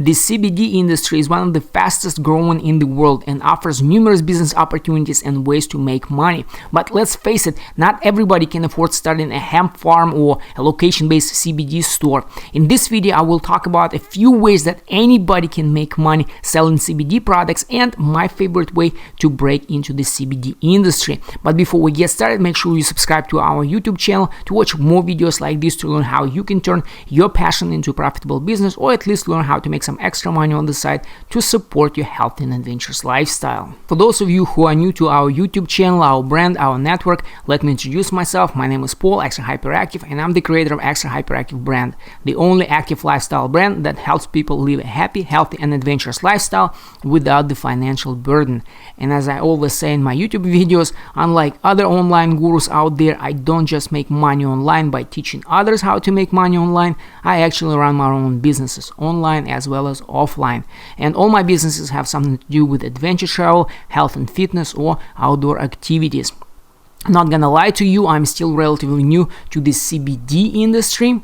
The CBD industry is one of the fastest growing in the world and offers numerous business opportunities and ways to make money. But let's face it, not everybody can afford starting a hemp farm or a location-based CBD store. In this video, I will talk about a few ways that anybody can make money selling CBD products and my favorite way to break into the CBD industry. But before we get started, make sure you subscribe to our YouTube channel to watch more videos like this to learn how you can turn your passion into a profitable business, or at least learn how to make some extra money on the side to support your healthy and adventurous lifestyle. For those of you who are new to our YouTube channel, our brand, our network, let me introduce myself. My name is Paul, Extra Hyperactive, and I'm the creator of Extra Hyperactive brand, the only active lifestyle brand that helps people live a happy, healthy, and adventurous lifestyle without the financial burden. And as I always say in my YouTube videos, unlike other online gurus out there, I don't just make money online by teaching others how to make money online. I actually run my own businesses, online as well as offline. And all my businesses have something to do with adventure travel, health and fitness, or outdoor activities. Not gonna lie to you, I'm still relatively new to the CBD industry.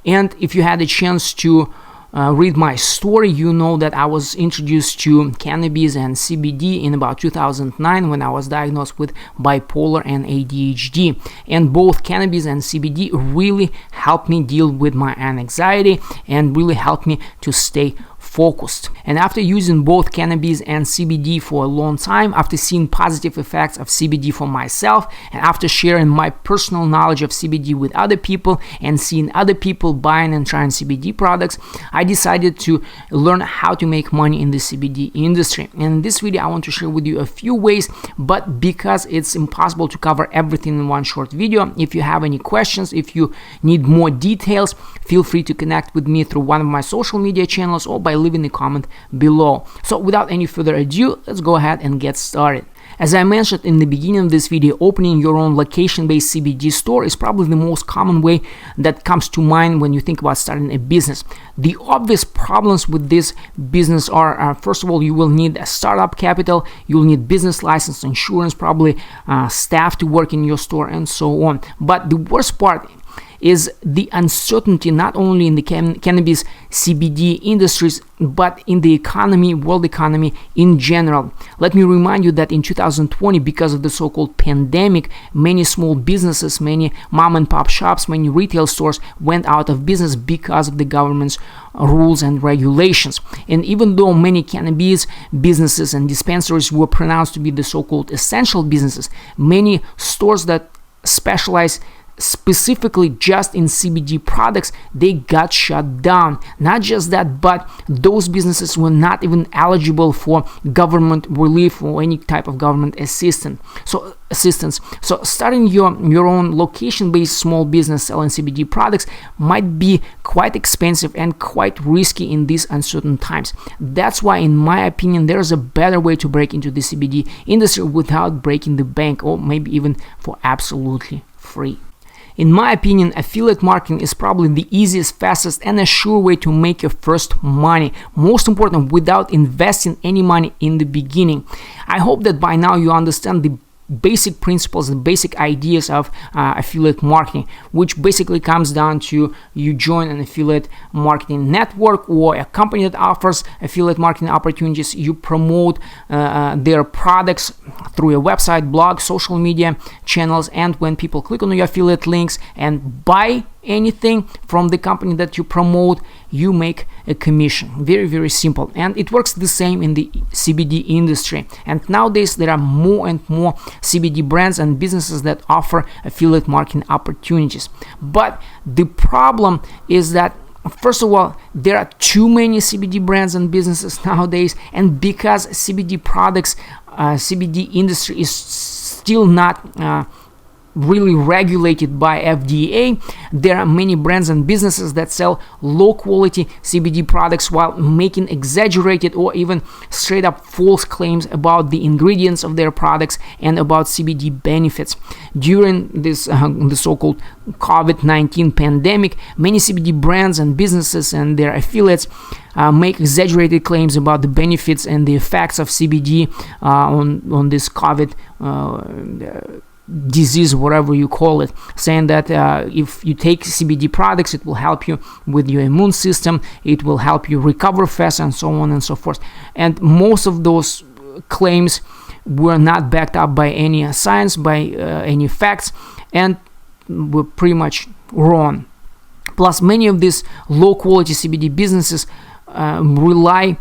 And if you had a chance to read my story, you know that I was introduced to cannabis and CBD in about 2009 when I was diagnosed with bipolar and ADHD. And both cannabis and CBD really helped me deal with my anxiety and really helped me to stay focused. And after using both cannabis and CBD for a long time, after seeing positive effects of CBD for myself, and after sharing my personal knowledge of CBD with other people and seeing other people buying and trying CBD products, I decided to learn how to make money in the CBD industry. And in this video, I want to share with you a few ways, but because it's impossible to cover everything in one short video, if you have any questions, if you need more details, feel free to connect with me through one of my social media channels or by leaving a comment below. So without any further ado, let's go ahead and get started. As I mentioned in the beginning of this video, opening your own location-based CBD store is probably the most common way that comes to mind when you think about starting a business. The obvious problems with this business are, first of all, you will need a startup capital, you will need business license, insurance, probably staff to work in your store, and so on. But the worst part is the uncertainty not only in the cannabis CBD industries, but in the economy, world economy in general. Let me remind you that in 2020, because of the so-called pandemic, many small businesses, many mom and pop shops, many retail stores went out of business because of the government's rules and regulations. And even though many cannabis businesses and dispensaries were pronounced to be the so-called essential businesses, many stores that specialize specifically just in CBD products, they got shut down. Not just that, but those businesses were not even eligible for government relief or any type of government assistance. So starting your own location-based small business selling CBD products might be quite expensive and quite risky in these uncertain times. That's why, in my opinion, there's a better way to break into the CBD industry without breaking the bank, or maybe even for absolutely free. In my opinion, affiliate marketing is probably the easiest, fastest, and a sure way to make your first money. Most important, without investing any money in the beginning. I hope that by now you understand the basic principles and basic ideas of affiliate marketing, which basically comes down to you join an affiliate marketing network or a company that offers affiliate marketing opportunities. You promote their products through a website, blog, social media channels, and when people click on your affiliate links and buy anything from the company that you promote, you make a commission. Very, very simple. And it works the same in the CBD industry. And nowadays there are more and more CBD brands and businesses that offer affiliate marketing opportunities. But the problem is that, first of all, there are too many CBD brands and businesses nowadays, and because CBD products, CBD industry is still not really regulated by FDA, there are many brands and businesses that sell low quality CBD products while making exaggerated or even straight up false claims about the ingredients of their products and about CBD benefits. During this the so-called COVID-19 pandemic, many CBD brands and businesses and their affiliates make exaggerated claims about the benefits and the effects of CBD on this COVID disease, whatever you call it, saying that if you take CBD products, it will help you with your immune system, it will help you recover fast, and so on and so forth. And most of those claims were not backed up by any science, by any facts, and were pretty much wrong. Plus, many of these low quality CBD businesses rely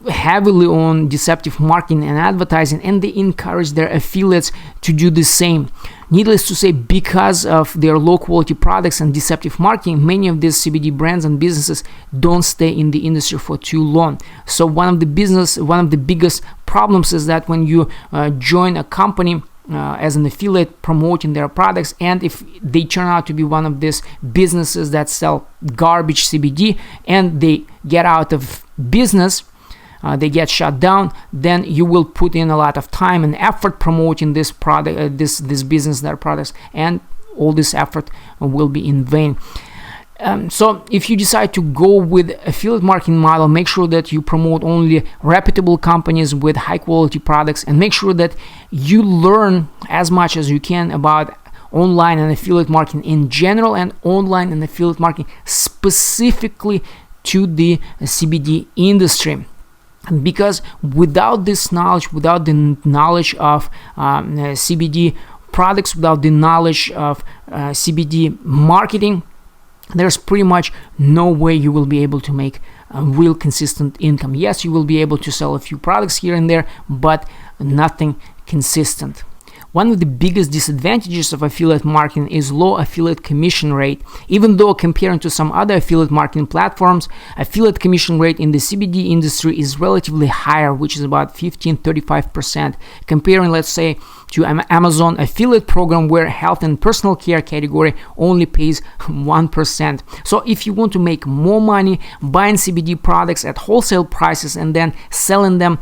heavily on deceptive marketing and advertising, and they encourage their affiliates to do the same. Needless to say, because of their low quality products and deceptive marketing, many of these CBD brands and businesses don't stay in the industry for too long. So one of the biggest problems is that when you join a company as an affiliate promoting their products, and if they turn out to be one of these businesses that sell garbage CBD and they get out of business, they get shut down, then you will put in a lot of time and effort promoting this product, this business, their products, and all this effort will be in vain. So if you decide to go with affiliate marketing model, make sure that you promote only reputable companies with high quality products, and make sure that you learn as much as you can about online and affiliate marketing in general, and online and affiliate marketing specifically to the CBD industry. Because without this knowledge, without the knowledge of CBD products, without the knowledge of CBD marketing, there's pretty much no way you will be able to make a real consistent income. Yes, you will be able to sell a few products here and there, but nothing consistent. One of the biggest disadvantages of affiliate marketing is low affiliate commission rate. Even though comparing to some other affiliate marketing platforms, affiliate commission rate in the CBD industry is relatively higher, which is about 15-35%. Comparing, let's say, to Amazon affiliate program, where health and personal care category only pays 1%. So if you want to make more money buying CBD products at wholesale prices and then selling them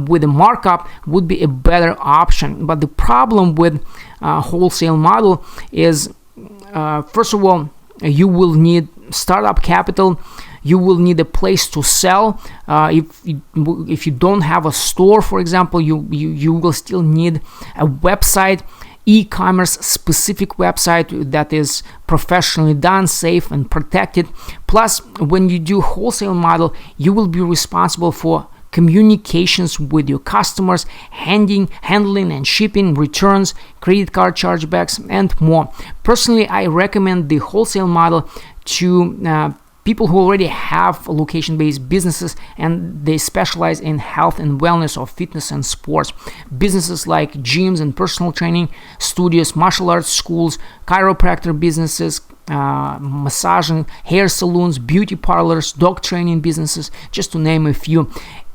with a markup would be a better option. But the problem with wholesale model is, first of all, you will need startup capital. You will need a place to sell. If you don't have a store, for example, you will still need a website, e-commerce specific website that is professionally done, safe and protected. Plus, when you do wholesale model, you will be responsible for communications with your customers, handling and shipping, returns, credit card chargebacks, and more. Personally, I recommend the wholesale model to people who already have location-based businesses and they specialize in health and wellness or fitness and sports. Businesses like gyms and personal training studios, martial arts schools, chiropractor businesses, massage and hair salons, beauty parlors, dog training businesses, just to name a few.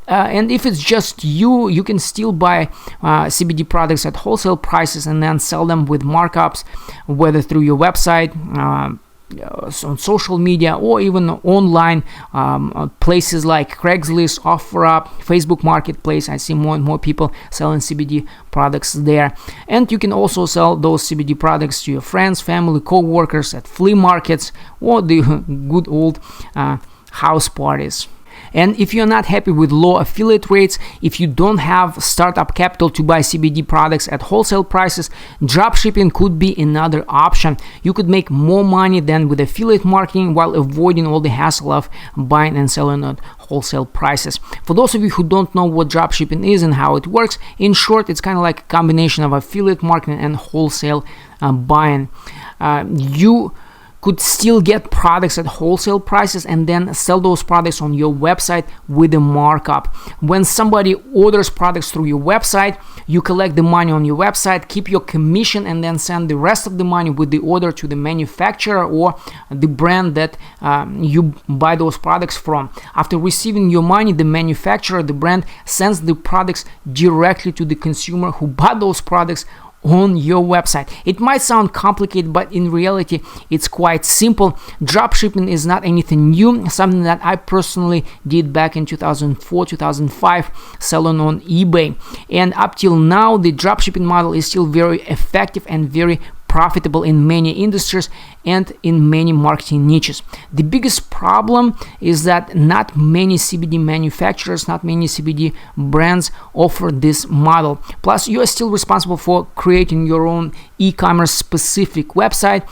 And if it's just you can still buy CBD products at wholesale prices and then sell them with markups, whether through your website, on social media, or even online places like Craigslist, OfferUp, Facebook Marketplace. I see more and more people selling CBD products there. And you can also sell those CBD products to your friends, family, co-workers at flea markets or the good old house parties. And if you're not happy with low affiliate rates, if you don't have startup capital to buy CBD products at wholesale prices, dropshipping could be another option. You could make more money than with affiliate marketing while avoiding all the hassle of buying and selling at wholesale prices. For those of you who don't know what dropshipping is and how it works, in short, it's kind of like a combination of affiliate marketing and wholesale buying. You could still get products at wholesale prices and then sell those products on your website with a markup. When somebody orders products through your website, you collect the money on your website, keep your commission, and then send the rest of the money with the order to the manufacturer or the brand that you buy those products from. After receiving your money, the manufacturer, the brand, sends the products directly to the consumer who bought those products on your website. It might sound complicated, but in reality it's quite simple. Dropshipping is not anything new, something that I personally did back in 2004-2005 selling on eBay, and up till now the dropshipping model is still very effective and very profitable in many industries and in many marketing niches. The biggest problem is that not many CBD manufacturers, not many CBD brands offer this model. Plus, you are still responsible for creating your own e-commerce specific website,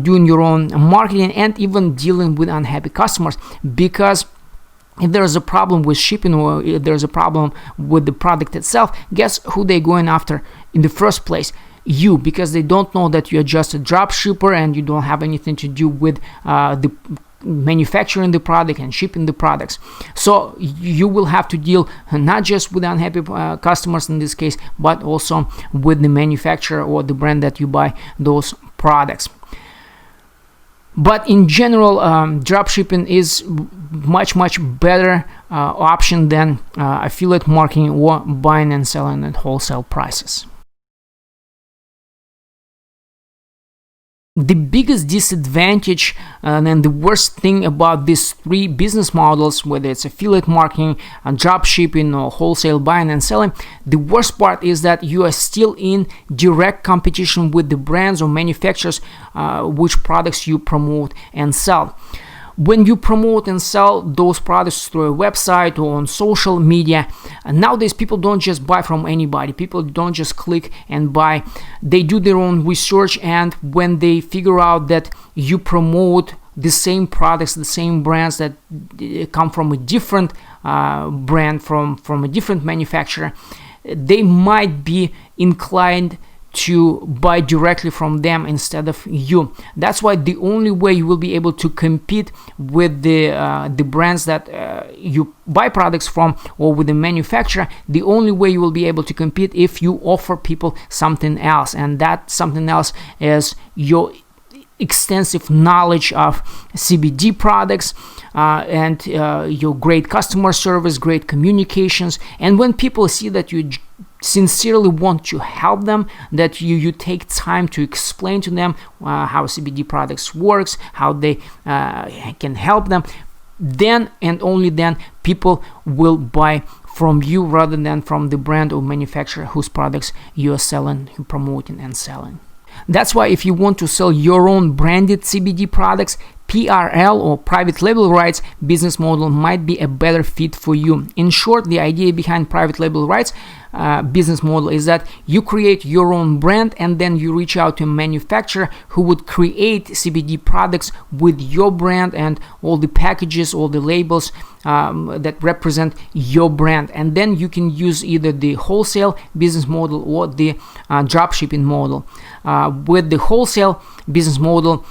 doing your own marketing, and even dealing with unhappy customers, because if there is a problem with shipping or if there's a problem with the product itself, guess who they're going after in the first place? You, because they don't know that you're just a drop shipper and you don't have anything to do with the manufacturing the product and shipping the products. So you will have to deal not just with unhappy customers in this case, but also with the manufacturer or the brand that you buy those products. But in general, drop shipping is much better option than affiliate marketing or buying and selling at wholesale prices. The biggest disadvantage and the worst thing about these three business models, whether it's affiliate marketing, drop shipping, or wholesale buying and selling, the worst part is that you are still in direct competition with the brands or manufacturers which products you promote and sell. When you promote and sell those products through a website or on social media, nowadays people don't just buy from anybody. People don't just click and buy. They do their own research, and when they figure out that you promote the same products, the same brands that come from a different brand, from a different manufacturer, they might be inclined to buy directly from them instead of you. That's why the only way you will be able to compete with the brands that you buy products from, or with the manufacturer, the only way you will be able to compete if you offer people something else, and that something else is your extensive knowledge of CBD products and your great customer service, great communications. And when people see that you sincerely want to help them, that you take time to explain to them how CBD products works, how they can help them, then and only then people will buy from you rather than from the brand or manufacturer whose products you are selling, promoting and selling. That's why if you want to sell your own branded CBD products, PRL or private label rights business model might be a better fit for you. In short, the idea behind private label rights business model is that you create your own brand and then you reach out to a manufacturer who would create CBD products with your brand and all the packages, all the labels that represent your brand. And then you can use either the wholesale business model or the dropshipping model. With the wholesale business model,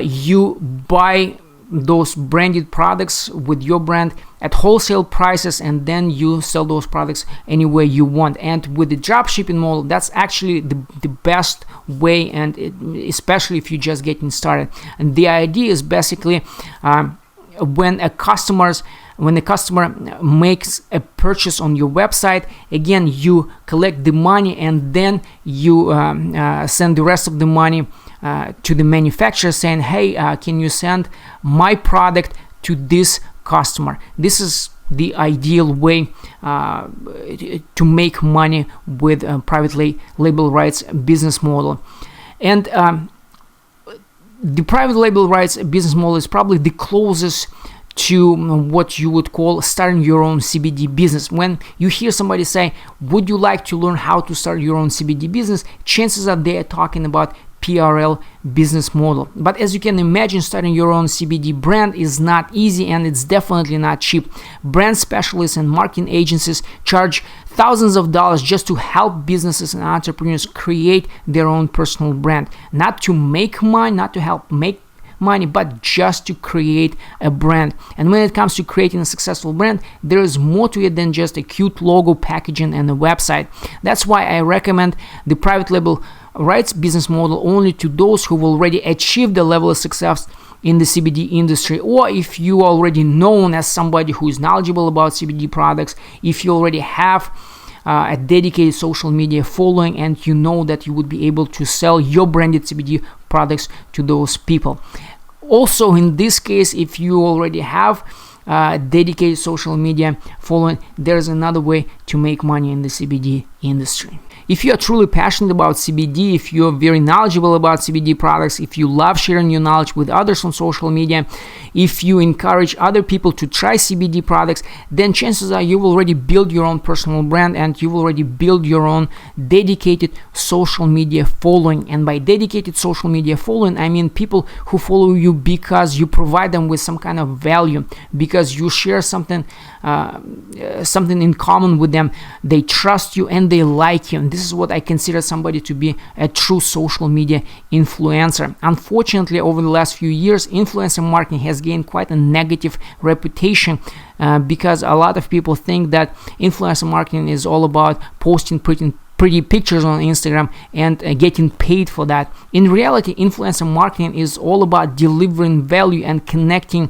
you buy those branded products with your brand at wholesale prices, and then you sell those products any way you want. And with the dropshipping model, that's actually the best way, and especially if you're just getting started. And the idea is basically when a customer makes a purchase on your website, again, you collect the money and then you send the rest of the money to the manufacturer saying, hey, can you send my product to this customer? This is the ideal way to make money with private label rights business model. And the private label rights business model is probably the closest to what you would call starting your own CBD business. When you hear somebody say, would you like to learn how to start your own CBD business, chances are they are talking about PRL business model. But as you can imagine, starting your own CBD brand is not easy, and it's definitely not cheap. Brand specialists and marketing agencies charge thousands of dollars just to help businesses and entrepreneurs create their own personal brand. Not to make money, not to help make money, but just to create a brand. And when it comes to creating a successful brand, there is more to it than just a cute logo, packaging, and a website. That's why I recommend the private label rights business model only to those who've already achieved a level of success in the CBD industry, or if you are already known as somebody who is knowledgeable about CBD products, if you already have a dedicated social media following and you know that you would be able to sell your branded CBD products to those people. Also, in this case, if you already have dedicated social media following, there's another way to make money in the CBD industry. If you are truly passionate about CBD, if you're very knowledgeable about CBD products, if you love sharing your knowledge with others on social media, if you encourage other people to try CBD products, then chances are you will already build your own personal brand and you will already build your own dedicated social media following. And by dedicated social media following, I mean people who follow you because you provide them with some kind of value, because you share something in common with them. They trust you and they like you. And this is what I consider somebody to be a true social media influencer. Unfortunately, over the last few years, influencer marketing has gained quite a negative reputation because a lot of people think that influencer marketing is all about posting pretty pictures on Instagram and getting paid for that. In reality, influencer marketing is all about delivering value and connecting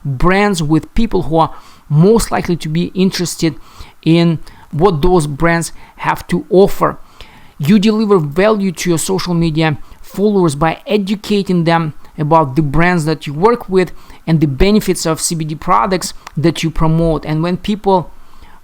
brands with people who are most likely to be interested in what those brands have to offer. You deliver value to your social media followers by educating them about the brands that you work with and the benefits of CBD products that you promote. And when people,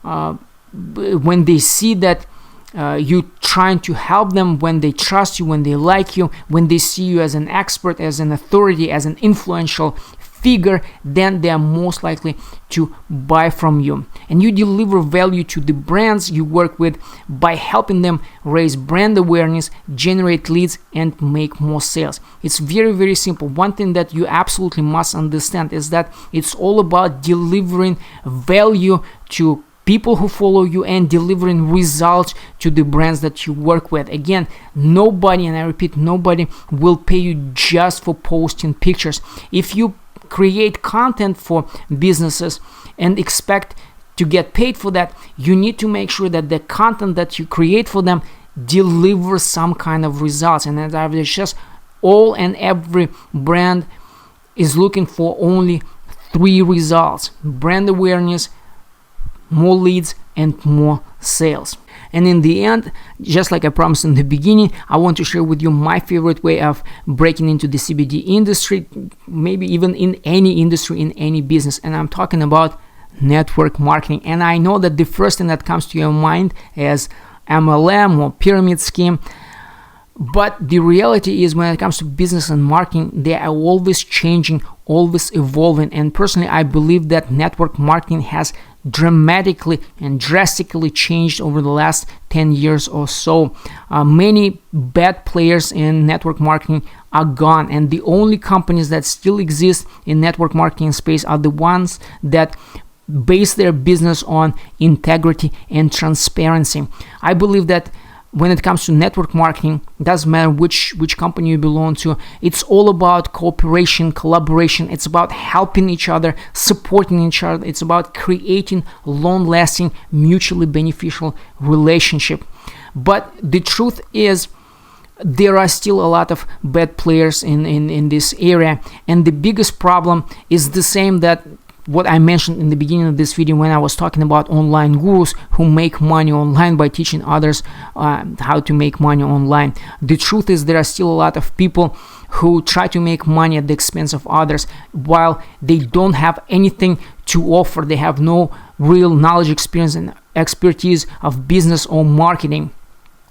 when they see that you trying to help them, when they trust you, when they like you, when they see you as an expert, as an authority, as an influential figure, then they are most likely to buy from you. And you deliver value to the brands you work with by helping them raise brand awareness, generate leads, and make more sales. It's very, very simple. One thing that you absolutely must understand is that it's all about delivering value to people who follow you and delivering results to the brands that you work with. Again, nobody, and I repeat, nobody will pay you just for posting pictures. If you create content for businesses and expect to get paid for that, you need to make sure that the content that you create for them delivers some kind of results. And as I've just, all and every brand is looking for only 3 results: brand awareness, more leads, and more sales. And in the end, just like I promised in the beginning, I want to share with you my favorite way of breaking into the CBD industry, maybe even in any industry, in any business. And I'm talking about network marketing. And I know that the first thing that comes to your mind is MLM or pyramid scheme. But the reality is, when it comes to business and marketing, they are always changing, always evolving. And personally, I believe that network marketing has dramatically and drastically changed over the last 10 years or so. Many bad players in network marketing are gone, and the only companies that still exist in network marketing space are the ones that base their business on integrity and transparency. I believe that when it comes to network marketing, it doesn't matter which company you belong to. It's all about cooperation, collaboration. It's about helping each other, supporting each other. It's about creating long-lasting, mutually beneficial relationship. But the truth is, there are still a lot of bad players in this area, and the biggest problem is the same that what I mentioned in the beginning of this video when I was talking about online gurus who make money online by teaching others how to make money online. The truth is, there are still a lot of people who try to make money at the expense of others while they don't have anything to offer. They have no real knowledge, experience, and expertise of business or marketing.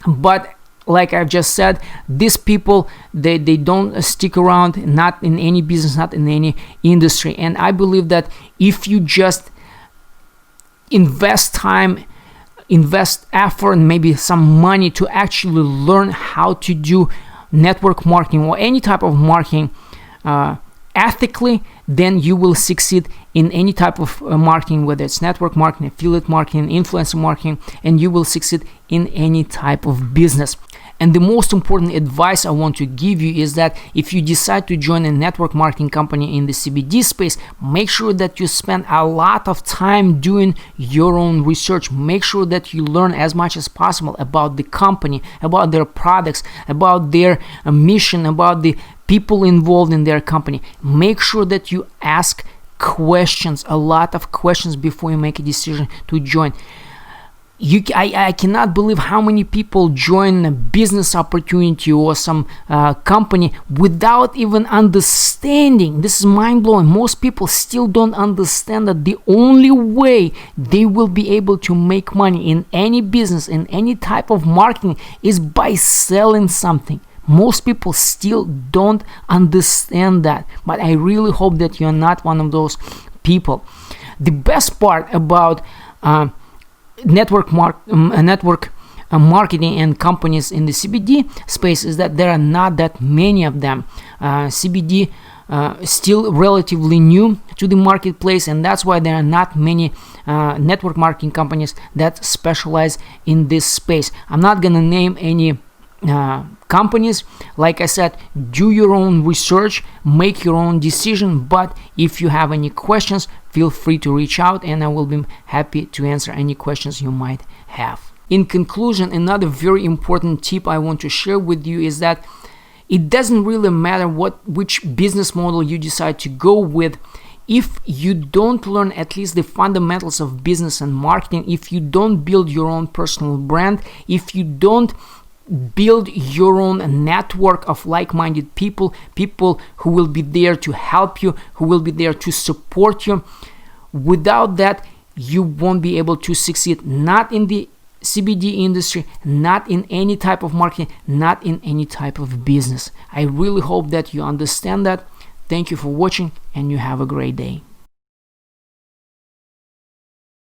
But like I've just said, these people, they don't stick around, not in any business, not in any industry. And I believe that if you just invest time, invest effort, and maybe some money to actually learn how to do network marketing or any type of marketing ethically, then you will succeed in any type of marketing, whether it's network marketing, affiliate marketing, influencer marketing, and you will succeed in any type of business. And the most important advice I want to give you is that if you decide to join a network marketing company in the CBD space, make sure that you spend a lot of time doing your own research. Make sure that you learn as much as possible about the company, about their products, about their mission, about the people involved in their company. Make sure that you ask questions, a lot of questions, before you make a decision to join. I cannot believe how many people join a business opportunity or some company without even understanding. This is mind-blowing. Most people still don't understand that the only way they will be able to make money in any business, in any type of marketing, is by selling something. Most people still don't understand that, but I really hope that you're not one of those people. The best part about network marketing and companies in the CBD space is that there are not that many of them. CBD still relatively new to the marketplace, and that's why there are not many network marketing companies that specialize in this space. I'm not gonna name any companies. Like I said, do your own research, make your own decision, but if you have any questions, feel free to reach out and I will be happy to answer any questions you might have. In conclusion, another very important tip I want to share with you is that it doesn't really matter which business model you decide to go with. If you don't learn at least the fundamentals of business and marketing, if you don't build your own personal brand, if you don't build your own network of like-minded people who will be there to help you, who will be there to support you, without that you won't be able to succeed, not in the CBD industry, not in any type of marketing, not in any type of business. I really hope that you understand that. Thank you for watching and you have a great day.